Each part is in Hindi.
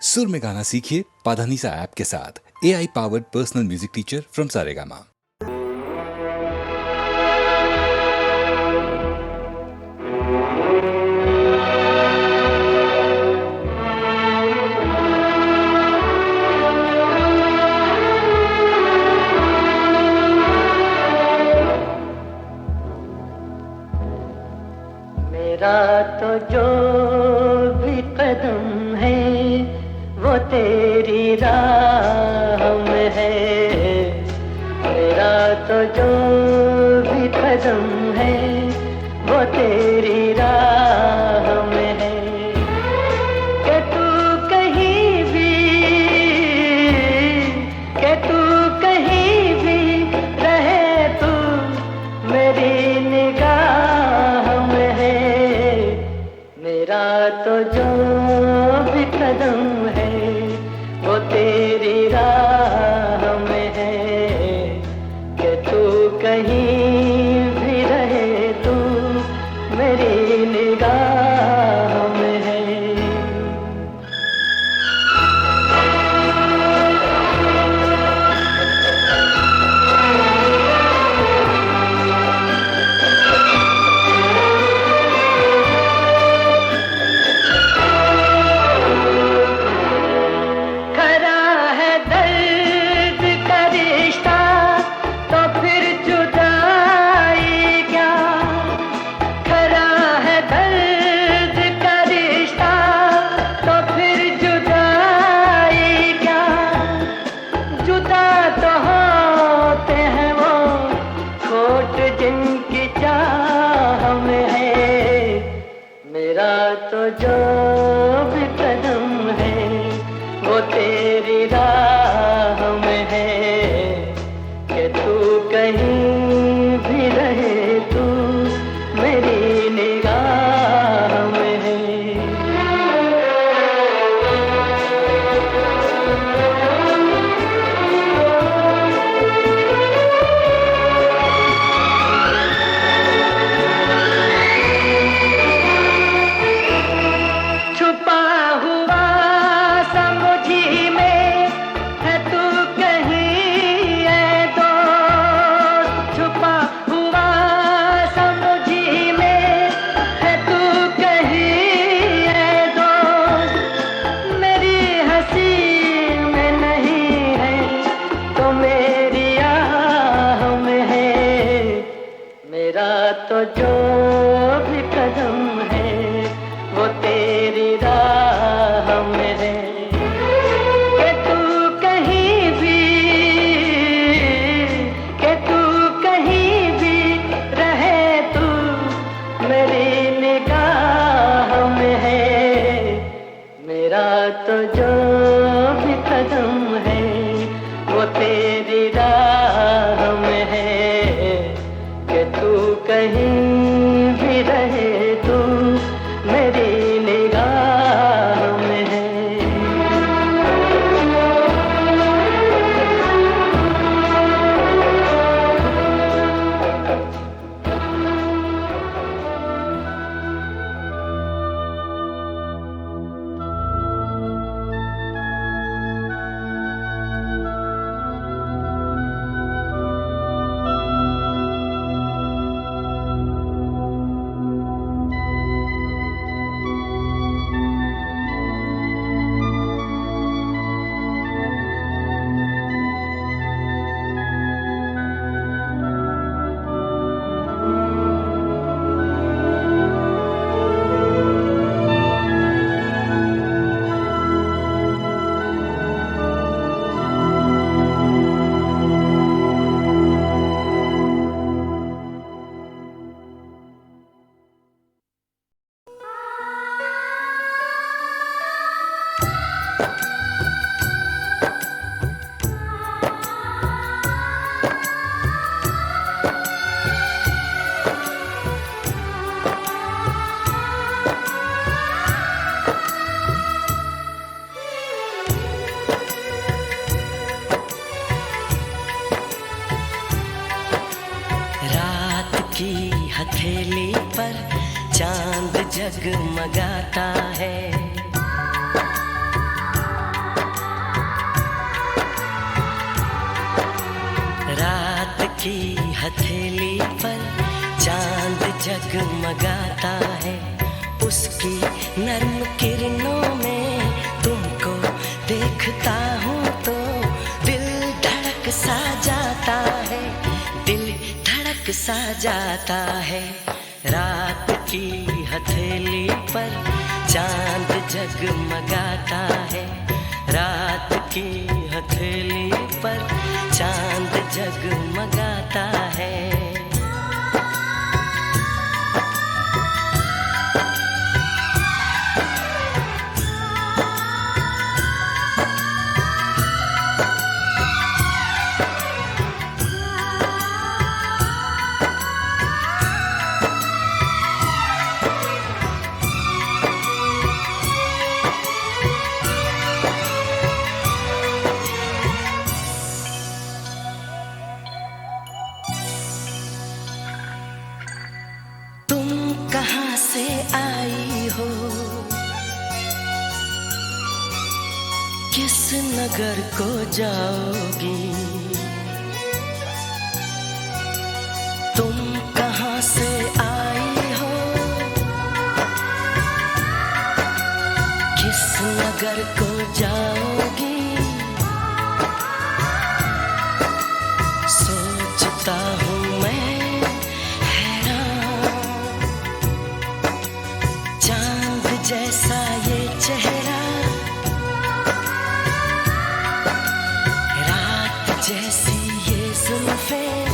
सुर में गाना सीखिए पाधानीसा ऐप के साथ। AI powered personal music teacher from Saregama. मेरा तो जो भी कदम है वो तेरी राह में है। मेरा तो जो भी कदम है वो तेरी राह में है। कि तू कहीं भी, कि तू कहीं भी रहे, तू मेरी निगाह में है। मेरा तो जो भी कदम है वो तेरी राह में है। कि तू कहीं भी रहे, तू मेरी निगाह में है। जिनकी चाह में है। मेरा तो जो भी कदम है वो तेरी राह में है। कि तू कहीं भी रहे, तू मेरी निगाह में है। मेरा तो जो भी कदम है वो तेरी राह में है। कि तू कहीं भी, कि तू कहीं भी रहे, तू मेरी निगाह में है। मेरा तो जो भी कदम है वो तेरी राह में है। कि तू कहीं भी रहे, तू मेरी निगाह में है। हथेली पर चांद जगमगाता है। हथेली पर चांद जगमगाता है, उसकी नर्म किरणों में तुमको देखता हूँ तो दिल धड़क सा जाता है, दिल धड़क सा जाता है। रात की हथेली पर चांद जगमगाता है, रात की हथेली पर चांद जगमगाता है। कहाँ से आई हो, किस नगर को जाओगी, तुम कहाँ से आई हो, किस नगर को जाओगी। सोचता हूँ मैं जैसा ये चेहरा, रात जैसी ये जुल्फें,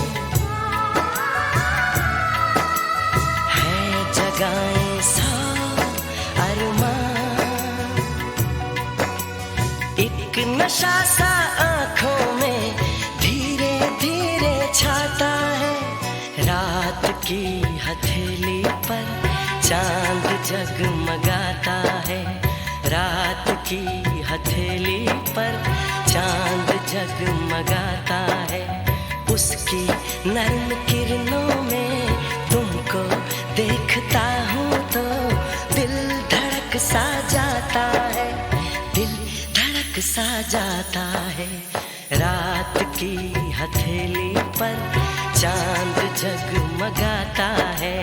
है जगाएं सौ अरमान, एक नशा सा आँखों में धीरे धीरे छाता है। रात की हथेली पर चांद जगमगाता है, रात की हथेली पर चांद जगमगाता है, उसकी नर्म किरणों में तुमको देखता हूँ तो दिल धड़क सा जाता है, दिल धड़क सा जाता है। रात की हथेली पर चांद जगमगाता है।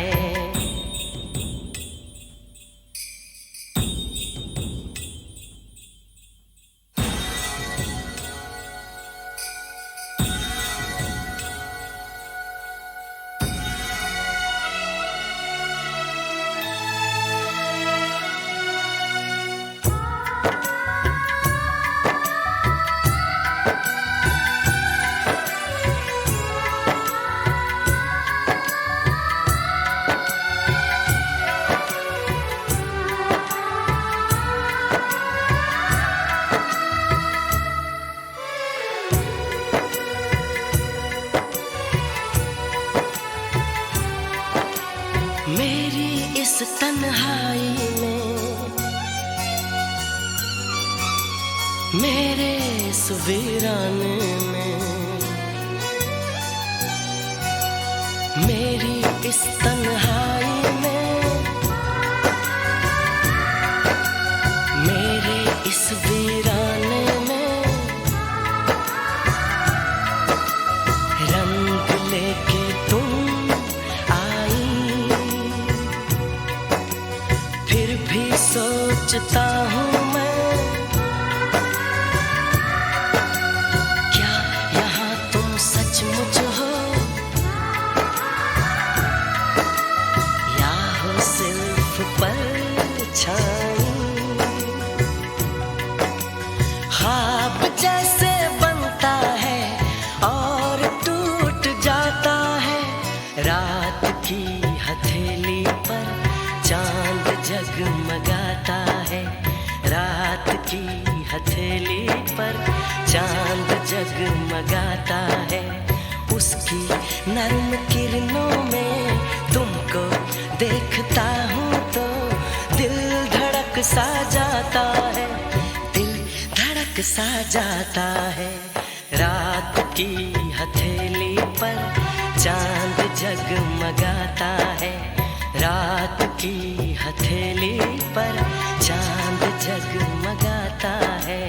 मेरी इस तन्हाई में, मेरे इस वीराने में, मेरी इस तन्हाई में, मेरे इस वीराने में, रंग लेके तुम फिर भी सोचता हूँ मैं, क्या यहाँ तुम सचमुच हो या हो सिर्फ परछाई। ख्वाब जैसे बनता है और टूट जाता है, रात की हथेली पर चांद जगमगाता है, रात की हथेली पर चांद जगमगाता है, उसकी नर्म किरणों में तुमको देखता हूँ तो दिल धड़क सा जाता है, दिल धड़क सा जाता है। रात की हथेली पर चांद जगमगाता है, रात की हथेली पर चांद जगमगाता है।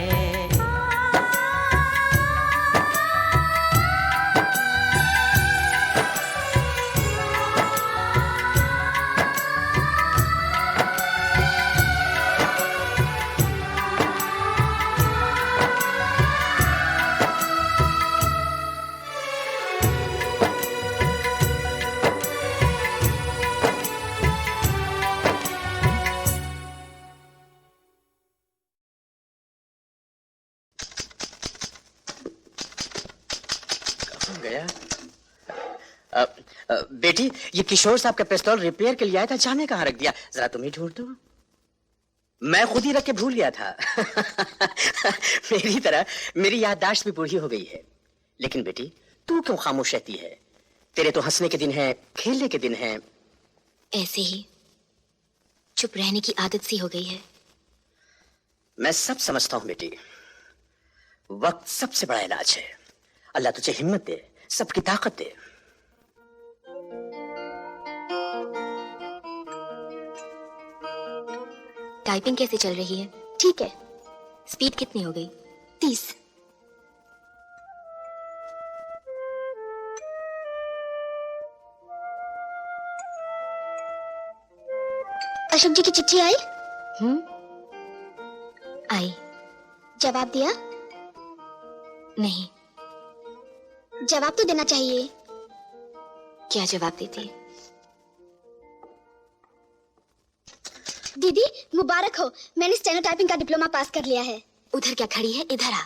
गया। बेटी, ये किशोर साहब का पिस्तौल रिपेयर के लिए आया था, जाने कहाँ रख दिया? जरा तुम ही ढूंढ दो। मैं खुद ही रख के भूल गया था। मेरी तरह मेरी याददाश्त भी बूढ़ी हो गई है। लेकिन बेटी, तू क्यों खामोश रहती है? तेरे तो हंसने के दिन हैं, खेलने के दिन हैं। ऐसे ही चुप रहने की आदत सी हो गई है। मैं सब समझता हूं बेटी। वक्त सबसे बड़ा इलाज है। अल्लाह तुझे हिम्मत दे, सबकी ताकत दे। टाइपिंग कैसे चल रही है? ठीक है। स्पीड कितनी हो गई? 30। अशोक जी की चिट्ठी आई? आई। जवाब दिया? नहीं। जवाब तो देना चाहिए। क्या जवाब देती? दीदी मुबारक हो, मैंने स्टेनो टाइपिंग का डिप्लोमा पास कर लिया है। उधर क्या खड़ी है, इधर आ।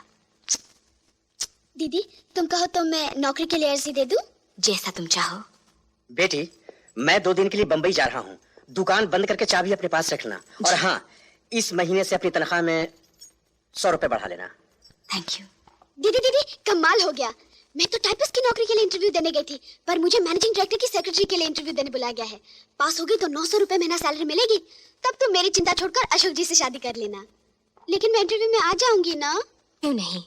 दीदी तुम कहो तो मैं नौकरी के लिए अर्जी दे दूं? जैसा तुम चाहो। बेटी, मैं 2 दिन के लिए बंबई जा रहा हूँ। दुकान बंद करके चाबी अपने पास रखना। और हाँ, इस महीने से अपनी तनख्वाह में 100 रुपए बढ़ा लेना। Thank you. दीदी दीदी कमाल हो गया। मैं तो टाइपिस्ट की नौकरी के लिए इंटरव्यू देने गई थी, पर मुझे मैनेजिंग डायरेक्टर की सेक्रेटरी के लिए इंटरव्यू देने बुलाया गया है। पास हो गई तो 900 रुपए महीना सैलरी मिलेगी। तब तुम मेरी चिंता छोड़कर अशोक जी से शादी कर लेना। लेकिन मैं इंटरव्यू में आ जाऊंगी ना? क्यों नहीं?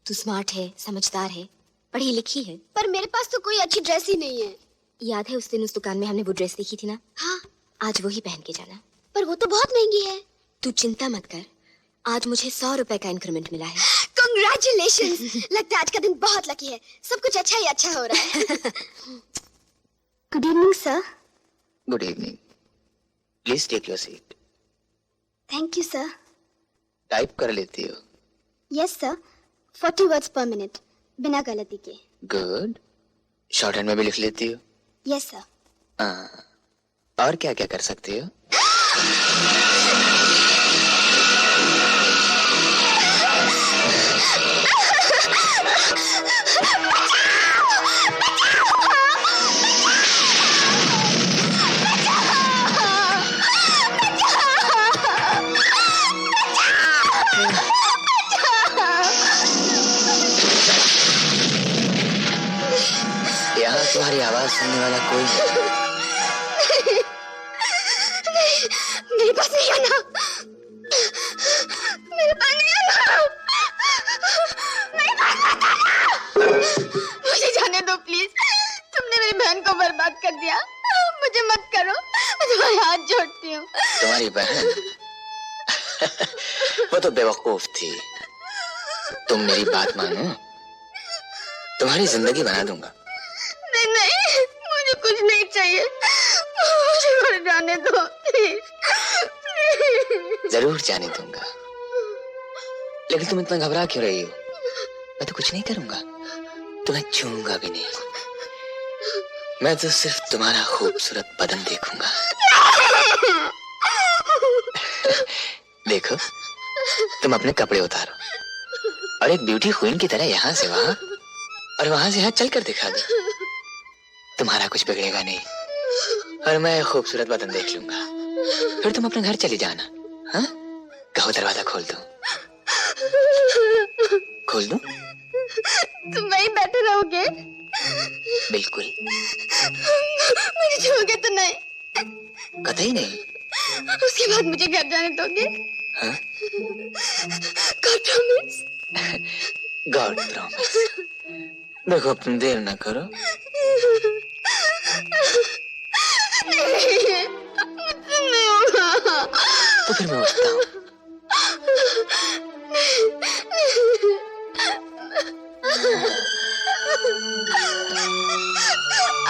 तू स्मार्ट है, समझदार है, पढ़ी लिखी है। पर मेरे पास तो कोई अच्छी ड्रेस ही नहीं है। याद है उस दिन उस दुकान में हमने वो ड्रेस देखी थी ना? हाँ। आज वही पहन के जाना। पर वो तो बहुत महंगी है। तू चिंता मत कर, आज मुझे 100 रुपए का इंक्रीमेंट मिला है। Congratulations! लगता है आज का दिन बहुत लकी है। सब कुछ अच्छा ही अच्छा हो रहा है। Good evening, sir. Good evening. Please take your seat. Thank you, sir. Type कर लेती हो? Yes, sir. 40 words per minute, बिना गलती के। गुड। शॉर्ट हैंड में भी लिख लेती हो? Yes, sir. हाँ। और क्या क्या कर सकती हो? यहाँ तुम्हारी आवाज सुनने वाला कोई मेरे पास नहीं आना। मेरे पास नहीं आना। मेरे पास मत आना। मुझे जाने दो प्लीज। तुमने मेरी बहन को बर्बाद कर दिया। मुझे मत करो, मैं तुम्हारे हाथ जोड़ती हूँ। तुम्हारी बहन? वो तो बेवकूफ थी। तुम मेरी बात मानो, तुम्हारी जिंदगी बना दूंगा। नहीं नहीं, मुझे कुछ नहीं चाहिए। मुझे मर जाने दो प्लीज। जरूर जाने दूंगा, लेकिन तुम इतना घबरा क्यों रही हो? मैं तो कुछ नहीं करूंगा, तुम्हें छूऊंगा भी नहीं। मैं तो सिर्फ तुम्हारा खूबसूरत बदन देखूंगा। देखो, तुम अपने कपड़े उतारो और एक ब्यूटी क्वीन की तरह यहाँ से वहां और वहां से यहाँ चल कर दिखा दो। तुम्हारा कुछ बिगड़ेगा नहीं और मैं खूबसूरत बदन देख लूंगा। फिर तुम अपने घर चली जाना। हाँ, कहो दरवाजा खोल दूं? खोल दूं? तुम वहीं बैठे रहोगे? बिल्कुल। मुझे छोड़ोगे तो नहीं? कतई नहीं। उसके बाद मुझे घर जाने दोगे? हाँ? God promise? God promise. देखो, अब तुम देर ना करो। नहीं, मुझसे नहीं होगा। तो फिर मैं उठता हूँ।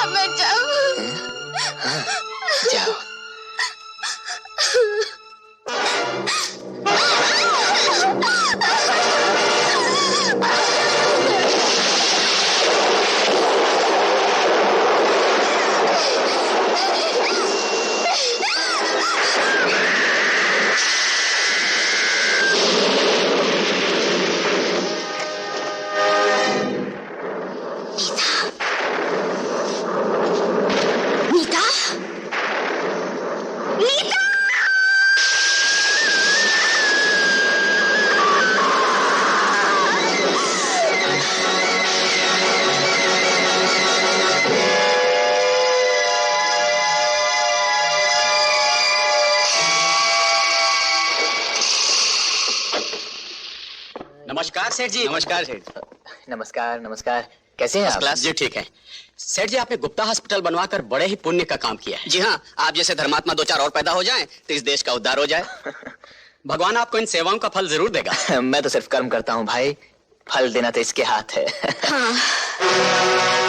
अब मैं जाऊँ? हाँ, जाओ। नमस्कार सेठ जी। नमस्कार सेठ। नमस्कार नमस्कार। कैसे हैं आप? क्लास जी ठीक है। सेठ जी आपने गुप्ता हॉस्पिटल बनवाकर बड़े ही पुण्य का काम किया है। जी हाँ, आप जैसे धर्मात्मा दो चार और पैदा हो जाएं तो इस देश का उद्धार हो जाए। भगवान आपको इन सेवाओं का फल जरूर देगा। मैं तो सिर्फ कर्म करता हूँ भाई, फल देना तो इसके हाथ है। हाँ,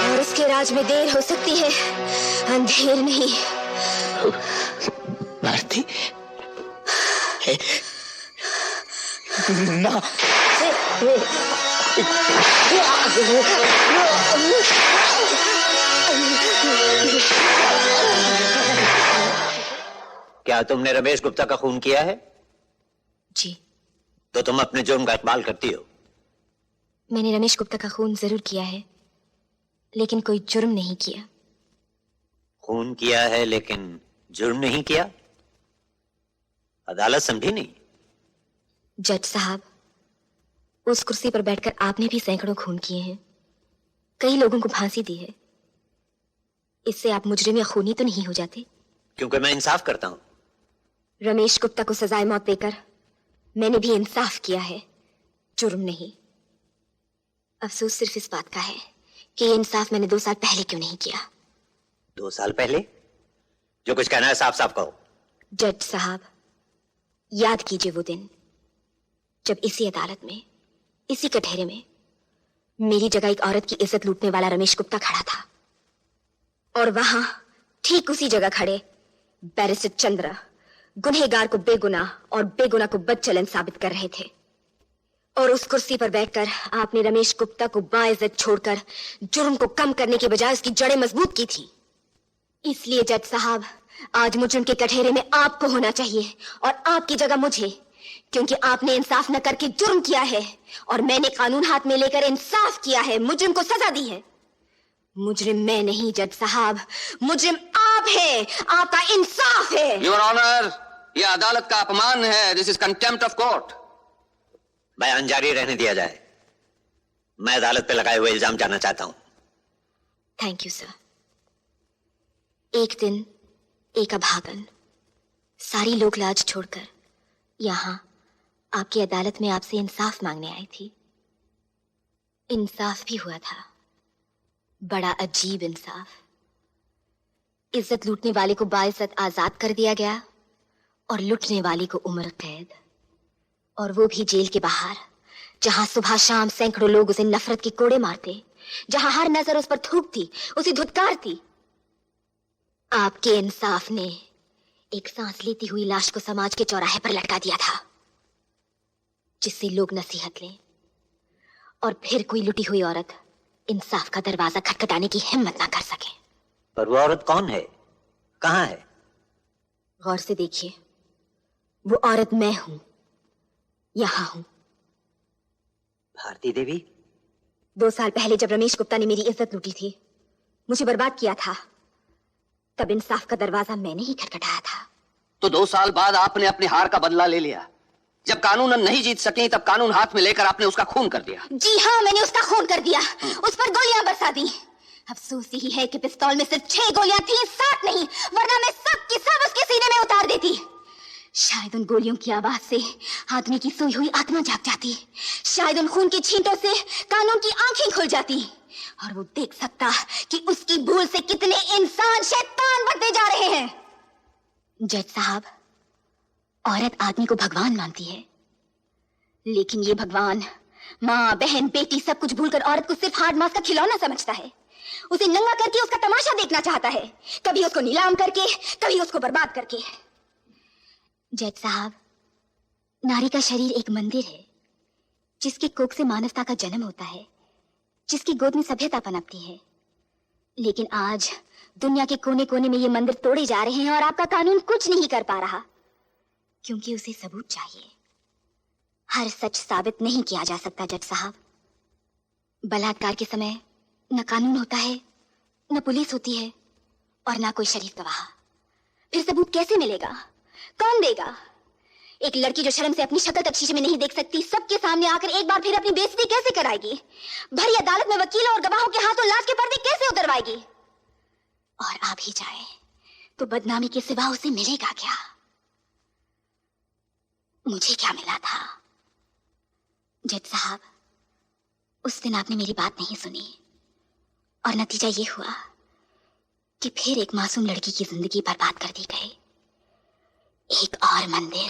और उसके राज में देर हो सकती है, अंधेर नहीं। भारती ना। क्या तुमने रमेश गुप्ता का खून किया है? जी, तो तुम अपने जुर्म का इकबाल करती हो। मैंने रमेश गुप्ता का खून जरूर किया है, लेकिन कोई जुर्म नहीं किया। खून किया है लेकिन जुर्म नहीं किया? अदालत समझी नहीं। जज साहब, उस कुर्सी पर बैठकर आपने भी सैकड़ों खून किए हैं, कई लोगों को फांसी दी है। इससे आप मुजरिम या खूनी तो नहीं हो जाते? क्योंकि मैं इंसाफ करता हूं। रमेश गुप्ता को सजाए मौत देकर मैंने भी इंसाफ किया है, जुर्म नहीं। अफसोस सिर्फ इस बात का है कि ये इंसाफ मैंने 2 साल पहले क्यों नहीं किया। 2 साल पहले? जो कुछ कहना है साफ साफ कहो। जज साहब, याद कीजिए वो दिन जब इसी अदालत में, इसी कटहरे में मेरी जगह एक औरत की इज्जत लूटने वाला रमेश गुप्ता खड़ा था, और वहां ठीक उसी जगह खड़े बैरिस्टर चंद्र गुनहगार को बेगुनाह और बेगुनाह को बदचलन साबित कर रहे थे। और उस कुर्सी पर बैठकर आपने रमेश गुप्ता को बाइज्जत छोड़कर जुर्म को कम करने के बजाय उसकी जड़ें मजबूत की थी। इसलिए जज साहब, आज मुजरिम के कटहरे में आपको होना चाहिए और आपकी जगह मुझे, क्योंकि आपने इंसाफ न करके जुर्म किया है और मैंने कानून हाथ में लेकर इंसाफ किया है, मुजरिम को सजा दी है। मुजरिम मैं नहीं जज साहब, मुजरिम आप है, आपका इंसाफ है। योर ऑनर, यह अदालत का अपमान है। This is contempt of court. बयान जारी रहने दिया जाए। मैं अदालत पे लगाए हुए इल्जाम जानना चाहता हूं। Thank you sir. एक दिन एक अभागन सारी लोक लाज छोड़कर यहां आपकी अदालत में आपसे इंसाफ मांगने आई थी। इंसाफ भी हुआ था, बड़ा अजीब इंसाफ। इज्जत लूटने वाले को बाइज्जत आजाद कर दिया गया और लुटने वाली को उम्र कैद, और वो भी जेल के बाहर, जहां सुबह शाम सैकड़ों लोग उसे नफरत के कोड़े मारते, जहां हर नजर उस पर थूकती, उसे धुतकारती। आपके इंसाफ ने एक सांस लेती हुई लाश को समाज के चौराहे पर लटका दिया था, जिससे लोग नसीहत लें और फिर कोई लुटी हुई औरत इंसाफ का दरवाजा खटखटाने की हिम्मत ना कर सके। पर वो औरत कौन है, कहां है? गौर से देखिए, वो औरत मैं हूं, यहां हूं। भारती देवी? 2 साल पहले जब रमेश गुप्ता ने मेरी इज्जत लूटी थी, मुझे बर्बाद किया था, तब इंसाफ का दरवाजा मैंने ही खटखटाया था। तो 2 साल बाद आपने अपनी हार का बदला ले लिया। जब कानून नहीं जीत सके तब कानून हाथ में लेकर आपने उसका खून कर दिया। जी हाँ, मैंने उसका खून कर दिया, उस पर गोलियां बरसा दी। अफसोस यही है कि पिस्तौल में सिर्फ 6 गोलियां थी, 7 नहीं, वरना मैं सब की सब उसके सीने में उतार देती। शायद उन गोलियों की आवाज से आदमी की सोई हुई आत्मा जाग जाती, शायद उन खून की छींटों से कानून की आंखें खुल जाती और वो देख सकता कि उसकी भूल से कितने इंसान शैतान बनते जा रहे हैं। जज साहब, औरत आदमी को भगवान मानती है, लेकिन ये भगवान माँ, बहन, बेटी सब कुछ भूलकर औरत को सिर्फ हार्ड मास का खिलौना समझता है। उसे नंगा करके उसका तमाशा देखना चाहता है, कभी उसको नीलाम करके, कभी उसको बर्बाद करके। जज साहब, नारी का शरीर एक मंदिर है, जिसकी कोख से मानवता का जन्म होता है, जिसकी गोद में सभ्यता पनपती है। लेकिन आज दुनिया के कोने कोने में ये मंदिर तोड़े जा रहे हैं और आपका कानून कुछ नहीं कर पा रहा, क्योंकि उसे सबूत चाहिए। हर सच साबित नहीं किया जा सकता जज साहब। बलात्कार के समय न कानून होता है, न पुलिस होती है और न कोई शरीफ गवाह। फिर सबूत कैसे मिलेगा, कौन देगा? एक लड़की जो शर्म से अपनी शक्ल तक शीशे में नहीं देख सकती, सबके सामने आकर एक बार फिर अपनी बेइज्जती कैसे कराएगी? भरी अदालत में वकीलों और गवाहों के हाथों लाश के पर्दे कैसे उतरवाएगी? और आ भी जाए तो बदनामी के सिवा उसे मिलेगा क्या? मुझे क्या मिला था? जज साहब, उस दिन आपने मेरी बात नहीं सुनी और नतीजा ये हुआ कि फिर एक मासूम लड़की की जिंदगी बर्बाद कर दी गई। एक और मंदिर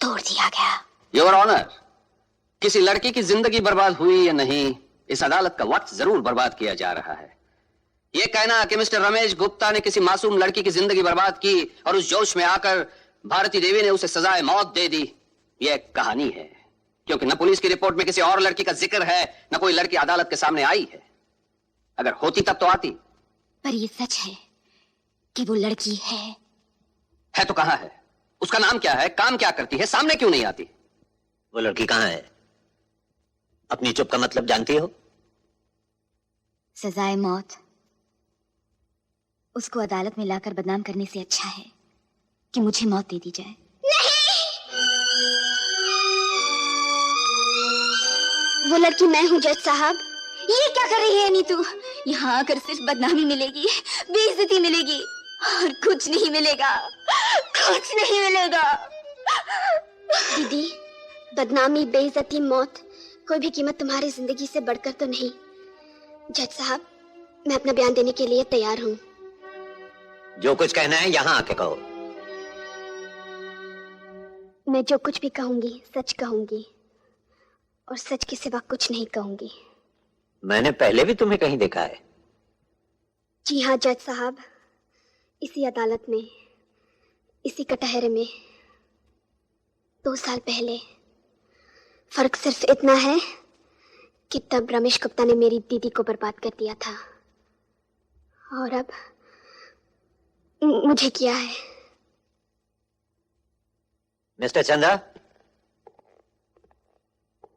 तोड़ दिया गया। योर ऑनर, किसी लड़की की जिंदगी बर्बाद हुई या नहीं, इस अदालत का वक्त जरूर बर्बाद किया जा रहा है। यह कहना कि मिस्टर रमेश गुप्ता ने किसी मासूम लड़की की जिंदगी बर्बाद की और उस जोश में आकर भारती देवी ने उसे सजाए मौत दे दी, यह एक कहानी है, क्योंकि न पुलिस की रिपोर्ट में किसी और लड़की का जिक्र है, न कोई लड़की अदालत के सामने आई है। अगर होती तब तो आती। पर ये सच है कि वो लड़की है तो कहां है? उसका नाम क्या है? काम क्या करती है? सामने क्यों नहीं आती? वो लड़की कहाँ है? अपनी चुप का मतलब जानती हो? सजाए मौत उसको अदालत में लाकर बदनाम करने से अच्छा है कि मुझे मौत दे दी जाए। वो लड़की मैं हूँ जज साहब। ये क्या कर रही है नीतू? यहाँ आकर सिर्फ बदनामी मिलेगी, बेइज्जती मिलेगी और कुछ नहीं मिलेगा, कुछ नहीं मिलेगा। दीदी, बदनामी, बेइज्जती, मौत, कोई भी कीमत तुम्हारी जिंदगी से बढ़कर तो नहीं। जज साहब, मैं अपना बयान देने के लिए तैयार हूँ। जो कुछ कहना है यहाँ आके कहो। मैं जो कुछ भी कहूंगी सच कहूंगी और सच के सिवा कुछ नहीं कहूंगी। मैंने पहले भी तुम्हें कहीं देखा है। जी हाँ जज साहब, इसी अदालत में, इसी कटहरे में 2 साल पहले। फर्क सिर्फ इतना है कि तब रमेश गुप्ता ने मेरी दीदी को बर्बाद कर दिया था और अब मुझे किया है। मिस्टर चंदा,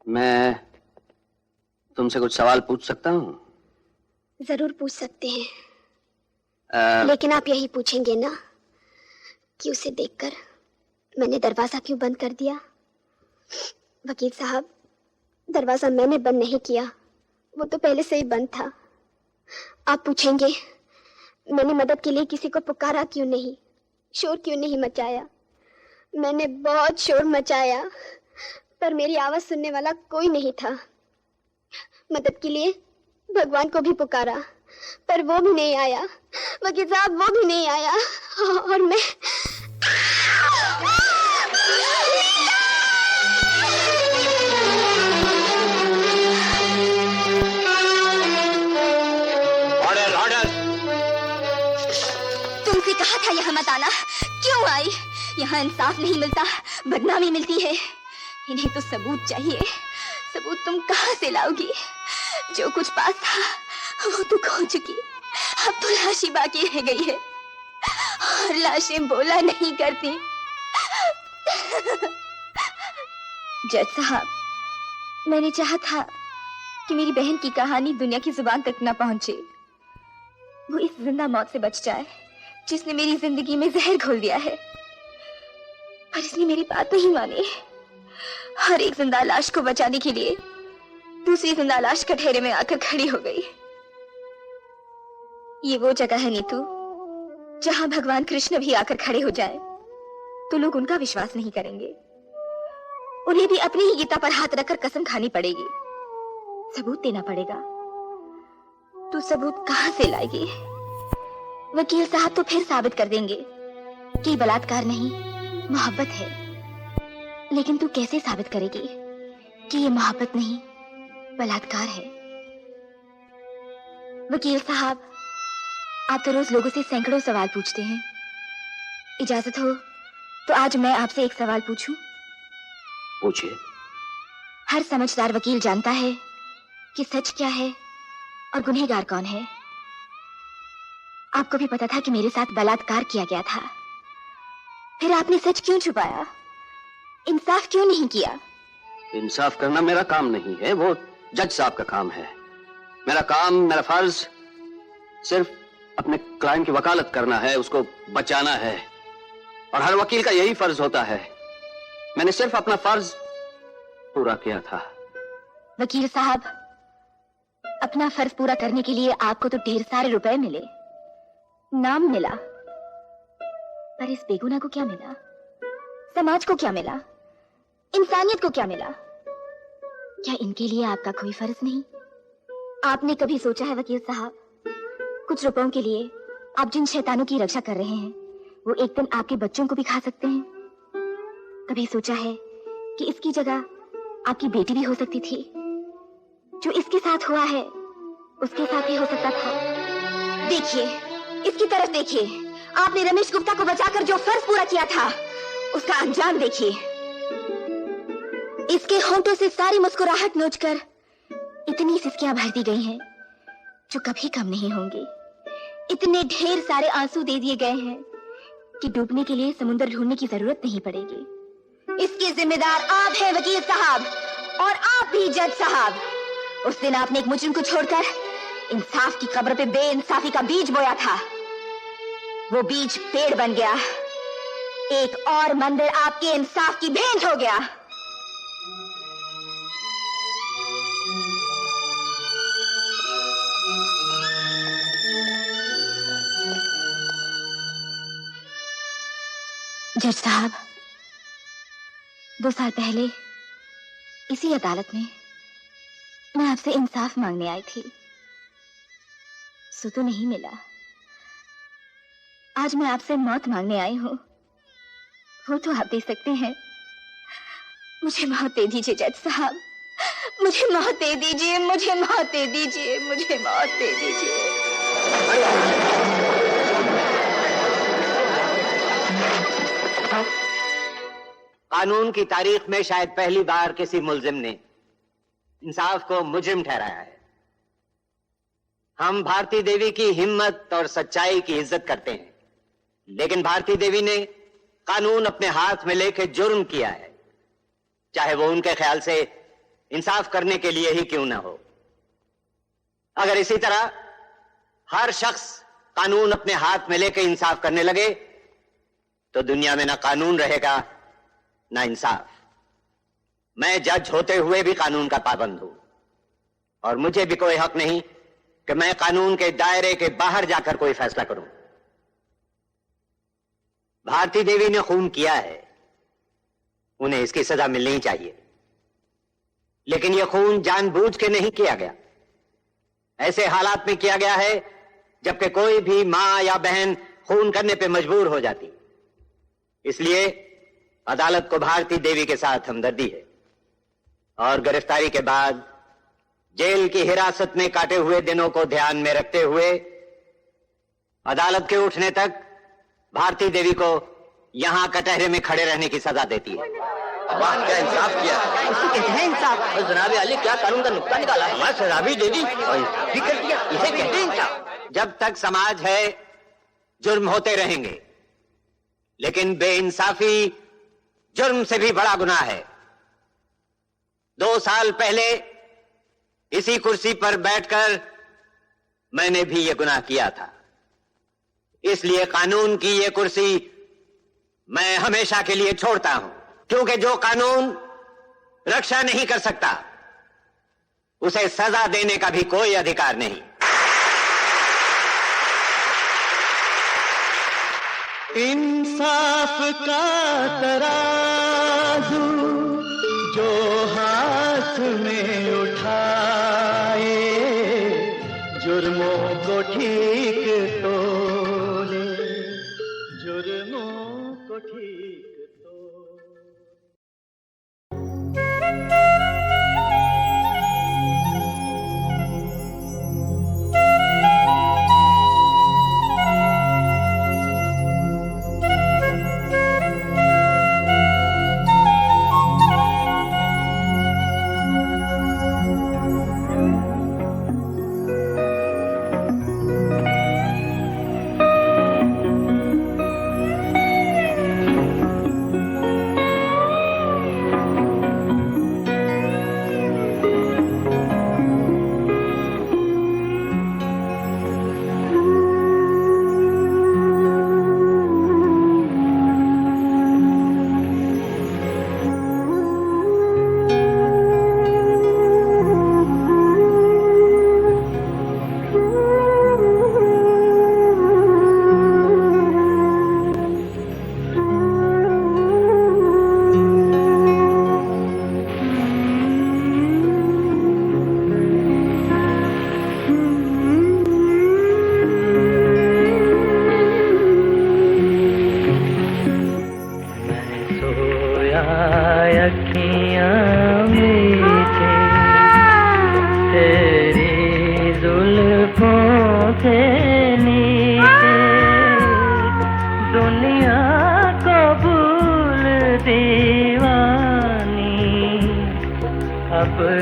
मैं तुमसे कुछ सवाल पूछ सकता हूँ? जरूर पूछ सकते हैं, लेकिन आप यही पूछेंगे ना कि उसे देखकर मैंने दरवाजा क्यों बंद कर दिया? वकील साहब, दरवाजा मैंने बंद नहीं किया, वो तो पहले से ही बंद था। आप पूछेंगे मैंने मदद के लिए किसी को पुकारा क्यों नहीं, शोर क्यों नहीं मचाया? मैंने बहुत शोर मचाया, पर मेरी आवाज सुनने वाला कोई नहीं था। मदद के लिए भगवान को भी पुकारा, पर वो भी नहीं आया। वकील साहब, वो भी नहीं आया और मैं तुमसे कहा था यहाँ मत आना, क्यों आई? यहाँ इंसाफ नहीं मिलता, बदनामी मिलती है। इन्हें तो सबूत चाहिए। सबूत तुम कहाँ से लाओगी? जो कुछ पास था वो तो खो चुकी, अब तो लाश ही बाकी रह गई है और लाशें बोला नहीं करती। जज साहब, मैंने चाहा था कि मेरी बहन की कहानी दुनिया की जुबान तक न पहुंचे। वो इस जिंदा मौत से बच जाए जिसने मेरी जिंदगी में जहर घोल दिया है, पर इसने मेरी बात नहीं मानी। हर एक जिंदा लाश को बचाने के लिए दूसरी जिंदा लाश कटहरे में आकर खड़ी हो गई। ये वो जगह है नीतू जहां भगवान कृष्ण भी आकर खड़े हो जाए तो लोग उनका विश्वास नहीं करेंगे। उन्हें भी अपनी ही गीता पर हाथ रखकर कसम खानी पड़ेगी, सबूत देना पड़ेगा। तू सबूत कहां से लाएगी? वकील साहब तो फिर साबित कर देंगे कि बलात्कार नहीं, मोहब्बत है। लेकिन तू कैसे साबित करेगी कि ये मोहब्बत नहीं, बलात्कार है? वकील साहब, आप तो रोज लोगों से सैकड़ों सवाल पूछते हैं। इजाजत हो तो आज मैं आपसे एक सवाल पूछूं? पूछिए। हर समझदार वकील जानता है कि सच क्या है और गुनहगार कौन है। आपको भी पता था कि मेरे साथ बलात्कार किया गया था, फिर आपने सच क्यों छुपाया? इंसाफ क्यों नहीं किया? इंसाफ करना मेरा काम नहीं है, वो जज साहब का काम है। मेरा काम, मेरा फर्ज सिर्फ अपने क्लाइंट की वकालत करना है, उसको बचाना है, और हर वकील का यही फर्ज होता है। मैंने सिर्फ अपना फर्ज पूरा किया था। वकील साहब, अपना फर्ज पूरा करने के लिए आपको तो ढेर सारे रुपए मिले, नाम मिला, पर इस बेगुनाह को क्या मिला? समाज को क्या मिला? इंसानियत को क्या मिला? क्या इनके लिए आपका कोई फर्ज नहीं? आपने कभी सोचा है वकील साहब, कुछ रुपयों के लिए आप जिन शैतानों की रक्षा कर रहे हैं वो एक दिन आपके बच्चों को भी खा सकते हैं? कभी सोचा है कि इसकी जगह आपकी बेटी भी हो सकती थी? जो इसके साथ हुआ है उसके साथ भी हो सकता था। देखिए, इसकी तरफ देखिए। आपने रमेश गुप्ता को बचाकर जो फर्ज पूरा किया था उसका अंजाम देखिए। इसके होंठों से सारी मुस्कुराहट नोचकर इतनी सिसकियां भर दी गई हैं जो कभी कम नहीं होंगी। इतने ढेर सारे आंसू दे दिए गए हैं कि डूबने के लिए समुद्र ढूंढने की जरूरत नहीं पड़ेगी। इसके जिम्मेदार आप हैं वकील साहब, और आप भी जज साहब। उस दिन आपने एक मुजरिम को छोड़कर इंसाफ की कब्र पे बेइंसाफी का बीज बोया था। वो बीज पेड़ बन गया, एक और मंदिर आपके इंसाफ की भेंट हो गया। जज साहब, 2 साल पहले इसी अदालत में मैं आपसे इंसाफ मांगने आई थी, सो तो नहीं मिला। आज मैं आपसे मौत मांगने आई हूं, वो तो आप दे सकते हैं। मुझे मौत दे दीजिए जज साहब, मुझे मौत दे दीजिए, मुझे मौत दे दीजिए, मुझे मौत दे दीजिए। कानून की तारीख में शायद पहली बार किसी मुल्जिम ने इंसाफ को मुजरिम ठहराया है। हम भारती देवी की हिम्मत और सच्चाई की इज्जत करते हैं, लेकिन भारती देवी ने कानून अपने हाथ में लेकर जुर्म किया है, चाहे वो उनके ख्याल से इंसाफ करने के लिए ही क्यों ना हो। अगर इसी तरह हर शख्स कानून अपने हाथ में लेकर इंसाफ करने लगे तो दुनिया में ना कानून रहेगा ना इंसाफ। मैं जज होते हुए भी कानून का पाबंद हूं, और मुझे भी कोई हक नहीं कि मैं कानून के दायरे के बाहर जाकर कोई फैसला करूं। भारती देवी ने खून किया है, उन्हें इसकी सजा मिलनी चाहिए, लेकिन यह खून जानबूझ के नहीं किया गया। ऐसे हालात में किया गया है जबकि कोई भी मां या बहन खून करने पे मजबूर हो जाती। इसलिए अदालत को भारती देवी के साथ हमदर्दी है, और गिरफ्तारी के बाद जेल की हिरासत में काटे हुए दिनों को ध्यान में रखते हुए अदालत के उठने तक भारती देवी को यहां कटहरे में खड़े रहने की सजा देती है। वाह, क्या इंसाफ किया। इसको कहते हैं इंसाफ। और जनाब अली, क्या कानून का नुक्ता निकाला है। हमारा सजा भी दे दी और भी कर दिया। इसे कहते हैं इंसाफ। जब तक समाज है जुर्म होते रहेंगे, लेकिन बेइंसाफी जुर्म से भी बड़ा गुनाह है। 2 साल पहले इसी कुर्सी पर बैठकर मैंने भी यह गुनाह किया था। इसलिए कानून की यह कुर्सी मैं हमेशा के लिए छोड़ता हूं, क्योंकि जो कानून रक्षा नहीं कर सकता उसे सजा देने का भी कोई अधिकार नहीं। इंसाफ का तराजू जो हाथ में उठाए, जुर्मों को ठीक तोले, जुर्मों को ठीक तोले।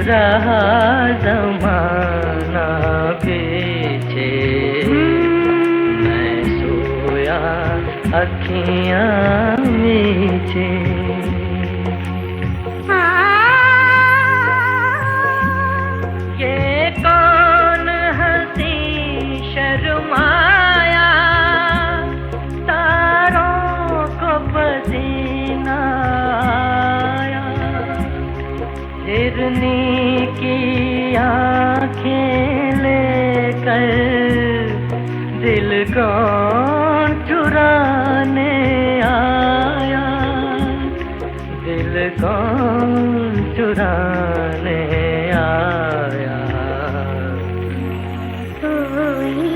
रहा जमाना पीछे, मैं सोया अखियां मीचे। ये कौन हंसी शर्माया, तारों को पसीना आया, हिरनी की आँखें लेकर दिल कौन चुराने आया, दिल कौन चुराने आया। सोई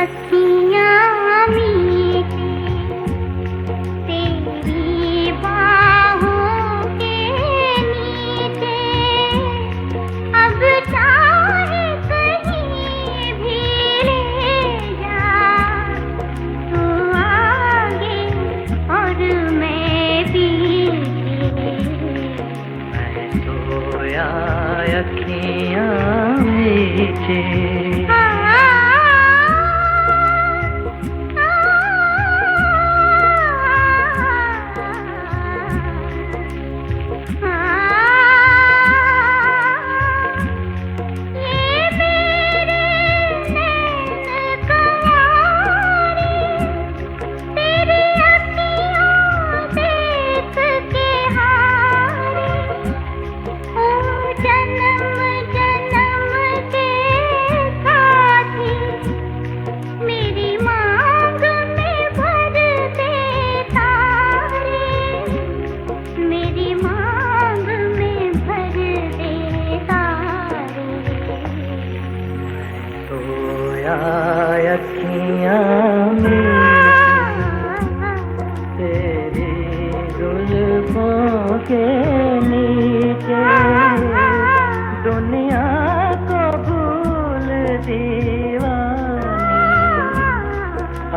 अखियां मीठी तेरी बाहों के नीचे, अब चाहे कहीं भी ले जा, तू आगे और मैं पीछे। मैं सोया अखियां मीचे। अखियां तेरी जुल्फों के नीचे, दुनिया को भूल दीवानी,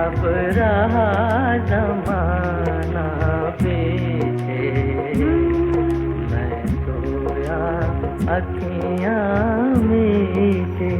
अब रहा जमाना पीछे, मैं सोया अखियां मीचे।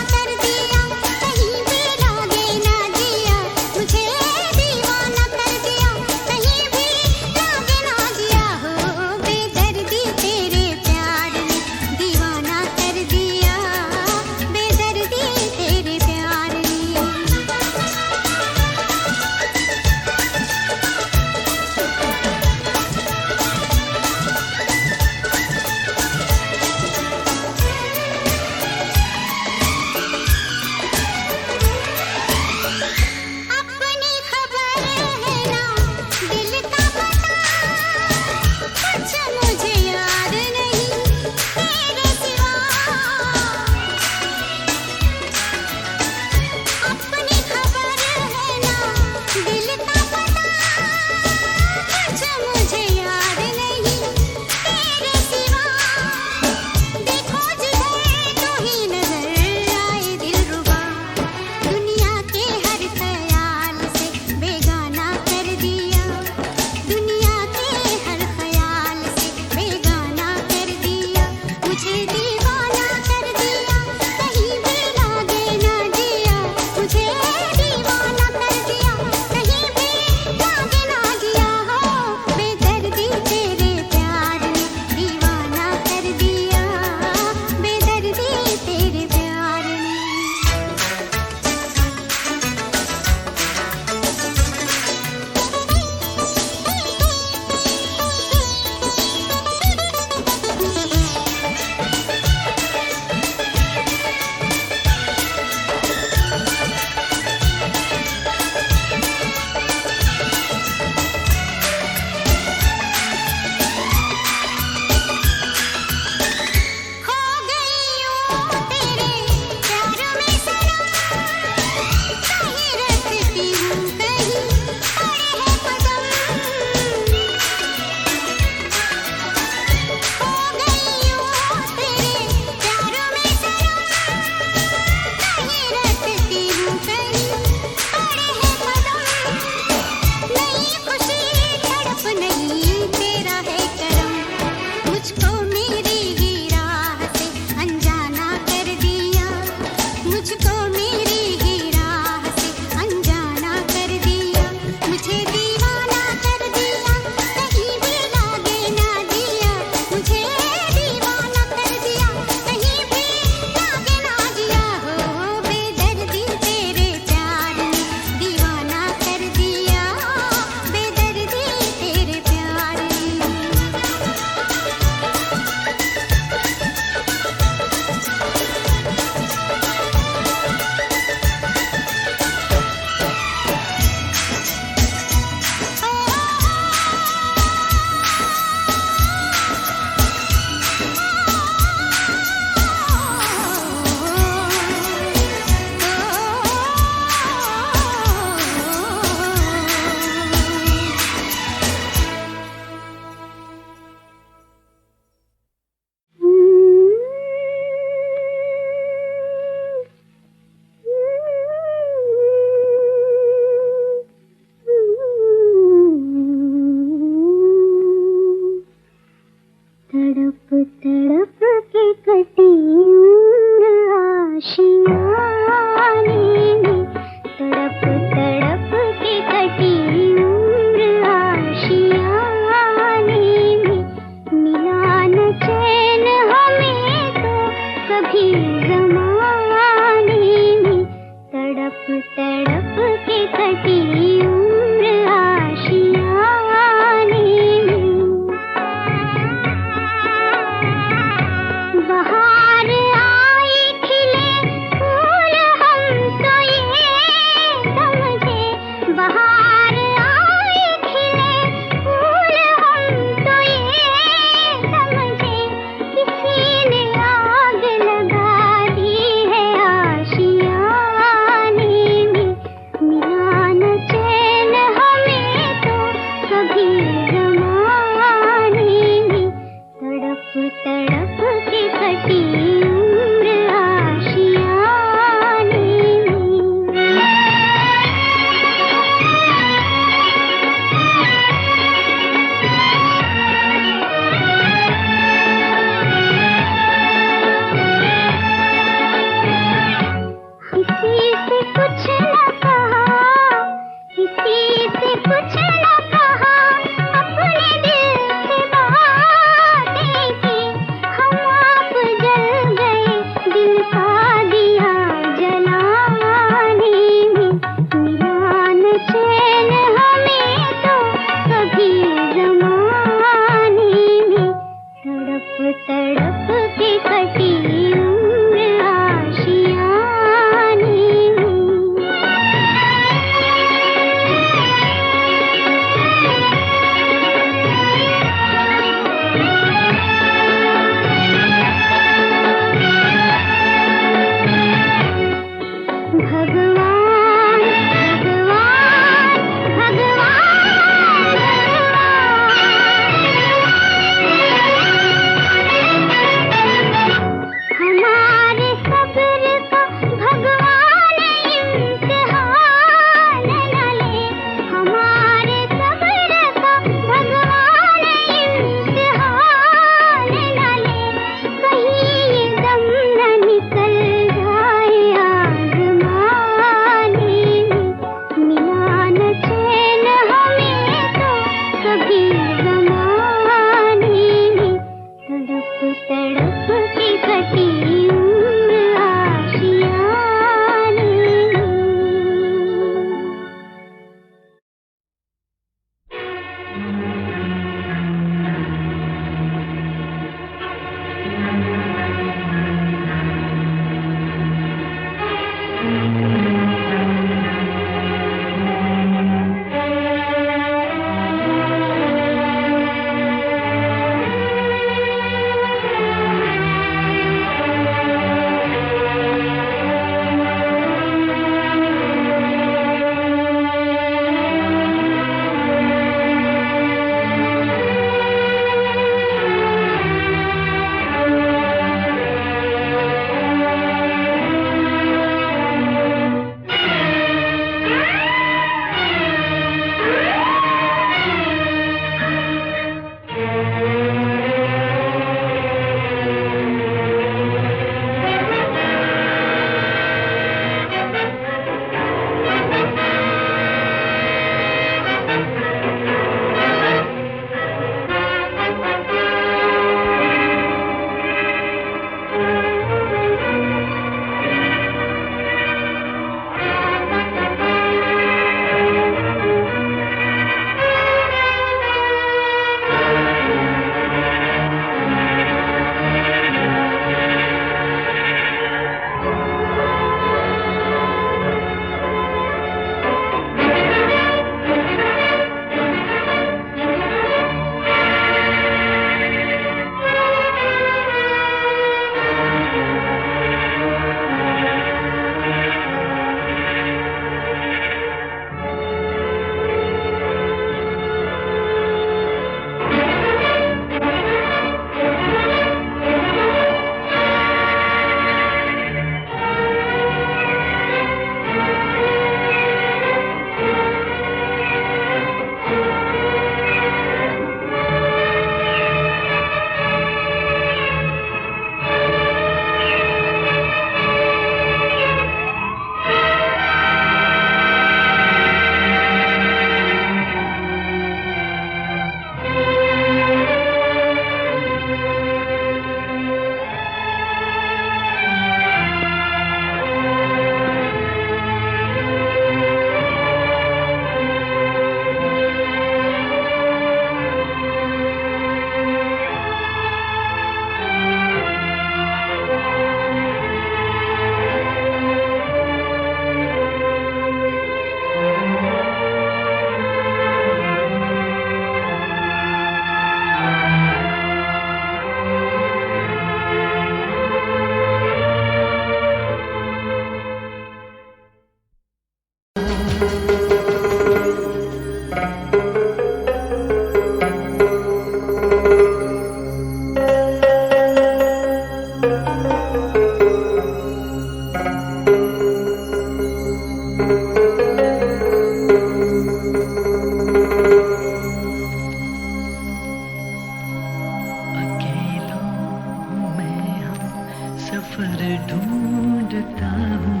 सफर ढूंढता हूँ,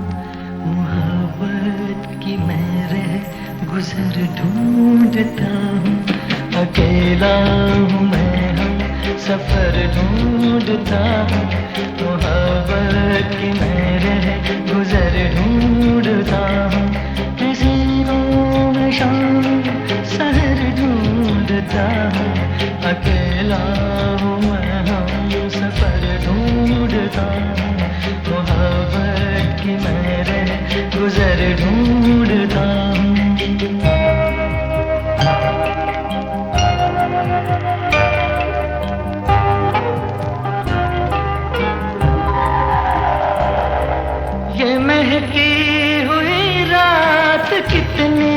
मोहब्बत की मैं रह गुजर ढूंढता हूँ। अकेला हूँ मैं हम सफर ढूंढता हूँ, मोहब्बत की मैं रह गुजर ढूंढता हूँ। किसी को मैं शाम सहर ढूंढता हूँ, अकेला हूँ मैं हम सफर ढूंढता हूँ, मोहब्बत की मैं रह गुजर ढूंढता हूँ। ये महकी हुई रात कितनी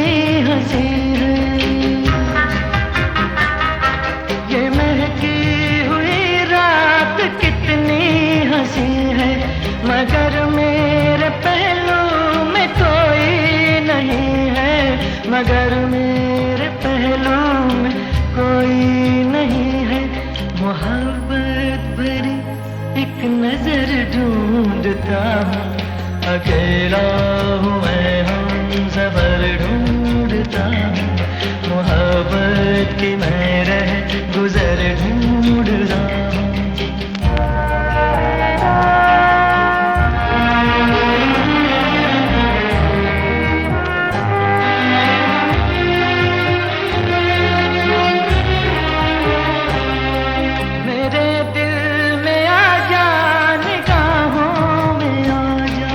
हंसी है, ये महकी हुई रात कितनी हंसी है, मगर मेरे पहलू में कोई नहीं है, मगर मेरे पहलू में कोई नहीं है। मोहब्बत भरी एक नजर ढूंढता हूँ, अकेला हूँ मैं हम सफर ढूंढता हूँ, मोहब्बत की मैं रह गुजर ढूंढता हूँ। मेरे दिल में आ जा, निगाहों में आ जा,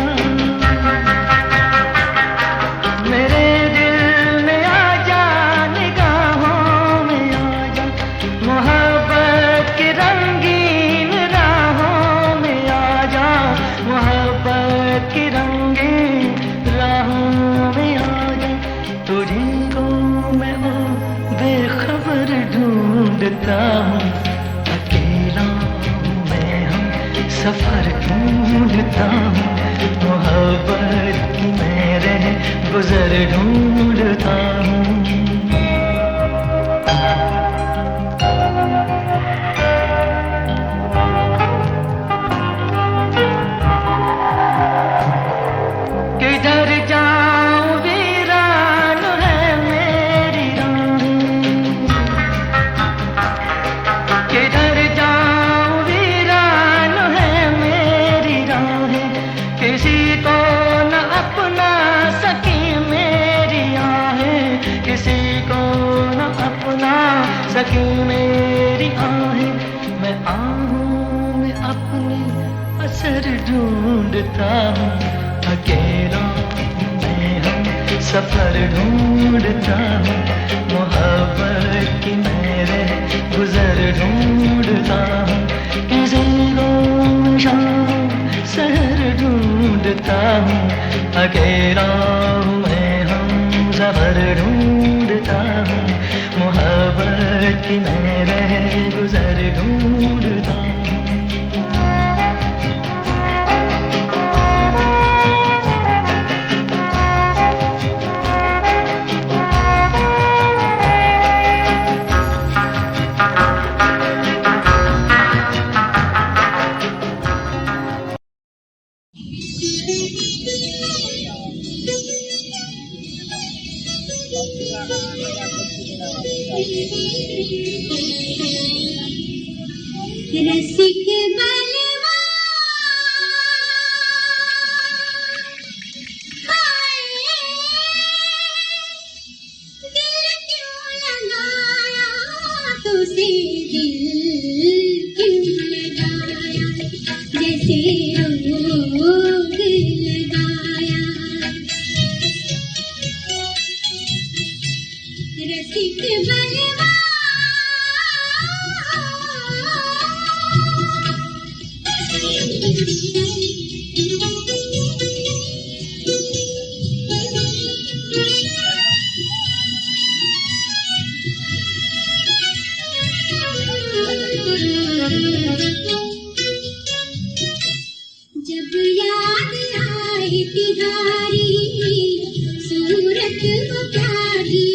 मेरे दिल में आ जा, निगाहों में आ जा, मोहब्बत की रंगीन राहों में आ जा, मोहब्बत की रंगीन राहों में आ जा। तुझी को मैं ओ बेखबर ढूंढता हूँ, अकेला हूँ मैं हम सफर ढूंढता हूँ, मोहब्बत की मैं रह गुजर ढूंढता हूँ। किधर जाऊं वीरान है मेरी राहें, किधर जाऊं वीरान है मेरी राहें, किसी को न अपना सकी मेरी आहें, किसी को न अपना सकी मेरी आहें। मैं आहूं में अपनी असर ढूंढता हूँ, अकेला मैं हम सफर ढूंढता हूँ, मोहब्बत की मैं रह गुजर ढूंढता हूँ। किसी को शाम सहर ढूंढता हूँ, अकेला मैं हम सफर ढूंढता हूँ, मोहब्बत की मैं रह गुजर ढूंढता हूँ। रसिक बलवा दिल क्यों लगाया, तुझसे दिल क्यों लगाया, जैसे रोग लगाया। रसिक बलवा जब याद आए तिहारी सूरत वो प्यारी